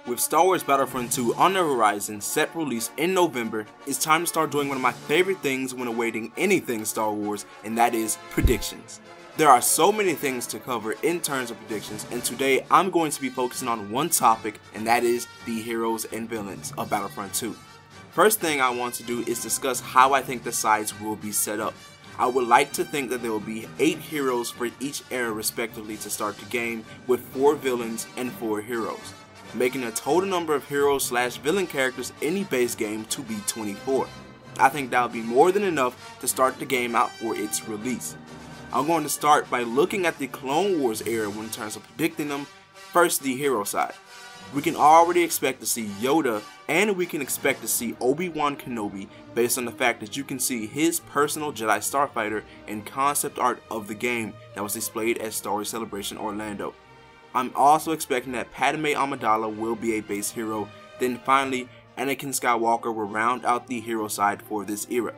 With Star Wars Battlefront II on the horizon, set for release in November, it's time to start doing one of my favorite things when awaiting anything Star Wars, and that is predictions. There are so many things to cover in terms of predictions, and today I'm going to be focusing on one topic, and that is the heroes and villains of Battlefront II. First thing I want to do is discuss how I think the sides will be set up. I would like to think that there will be 8 heroes for each era respectively to start the game, with 4 villains and 4 heroes, making a total number of hero/villain characters in the base game to be 24. I think that would be more than enough to start the game out for its release. I'm going to start by looking at the Clone Wars era in terms of predicting them. First, the hero side. We can already expect to see Yoda, and we can expect to see Obi-Wan Kenobi based on the fact that you can see his personal Jedi Starfighter in concept art of the game that was displayed at Star Wars Celebration Orlando. I'm also expecting that Padme Amidala will be a base hero. Then finally, Anakin Skywalker will round out the hero side for this era.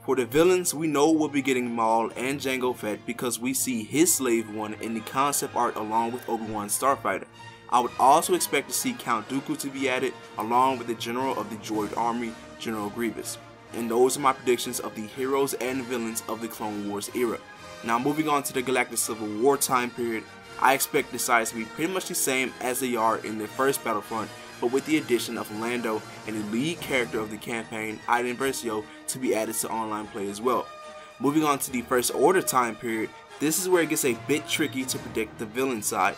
For the villains, we know we'll be getting Maul and Jango Fett because we see his slave one in the concept art along with Obi-Wan's Starfighter. I would also expect to see Count Dooku to be added along with the General of the Droid Army, General Grievous. And those are my predictions of the heroes and villains of the Clone Wars era. Now moving on to the Galactic Civil War time period, I expect the sides to be pretty much the same as they are in the first Battlefront, but with the addition of Lando and the lead character of the campaign, Iden Versio, to be added to online play as well. Moving on to the First Order time period, this is where it gets a bit tricky to predict the villain side.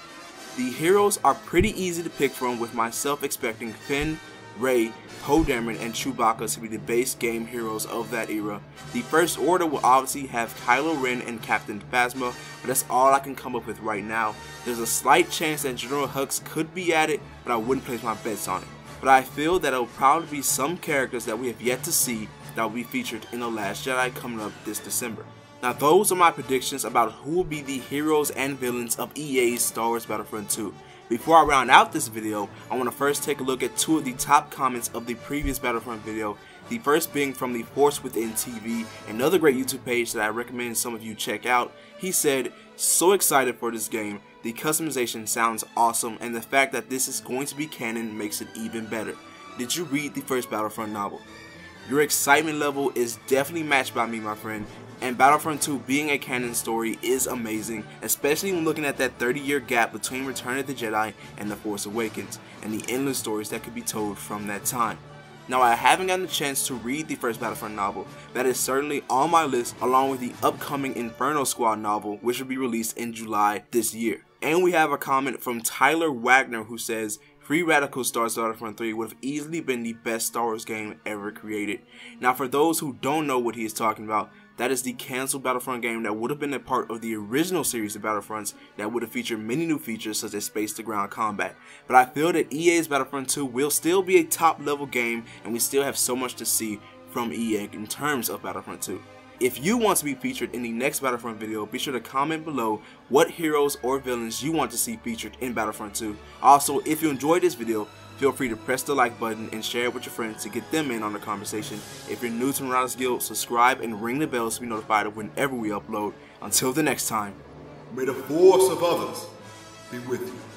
The heroes are pretty easy to pick from, with myself expecting Finn, Rey, Poe Dameron, and Chewbacca to be the base game heroes of that era. The First Order will obviously have Kylo Ren and Captain Phasma, but that's all I can come up with right now. There's a slight chance that General Hux could be added, but I wouldn't place my bets on it. But I feel that it will probably be some characters that we have yet to see that will be featured in The Last Jedi coming up this December. Now those are my predictions about who will be the heroes and villains of EA's Star Wars Battlefront 2. Before I round out this video, I want to first take a look at 2 of the top comments of the previous Battlefront video. The first being from the Force Within TV, another great YouTube page that I recommend some of you check out. He said, "So excited for this game, the customization sounds awesome, and the fact that this is going to be canon makes it even better. Did you read the first Battlefront novel?" Your excitement level is definitely matched by me, my friend, and Battlefront 2 being a canon story is amazing, especially when looking at that 30-year gap between Return of the Jedi and The Force Awakens, and the endless stories that could be told from that time. Now, I haven't gotten the chance to read the first Battlefront novel. That is certainly on my list, along with the upcoming Inferno Squad novel, which will be released in July this year. And we have a comment from Tyler Wagner who says, "Free Radical Stars Battlefront 3 would have easily been the best Star Wars game ever created." Now, for those who don't know what he is talking about, that is the cancelled Battlefront game that would have been a part of the original series of Battlefronts that would have featured many new features such as space-to-ground combat. But I feel that EA's Battlefront 2 will still be a top-level game, and we still have so much to see from EA in terms of Battlefront 2. If you want to be featured in the next Battlefront video, be sure to comment below what heroes or villains you want to see featured in Battlefront 2. Also, if you enjoyed this video, feel free to press the like button and share it with your friends to get them in on the conversation. If you're new to Marauders Guild, subscribe and ring the bell to be notified of whenever we upload. Until the next time, may the force of others be with you.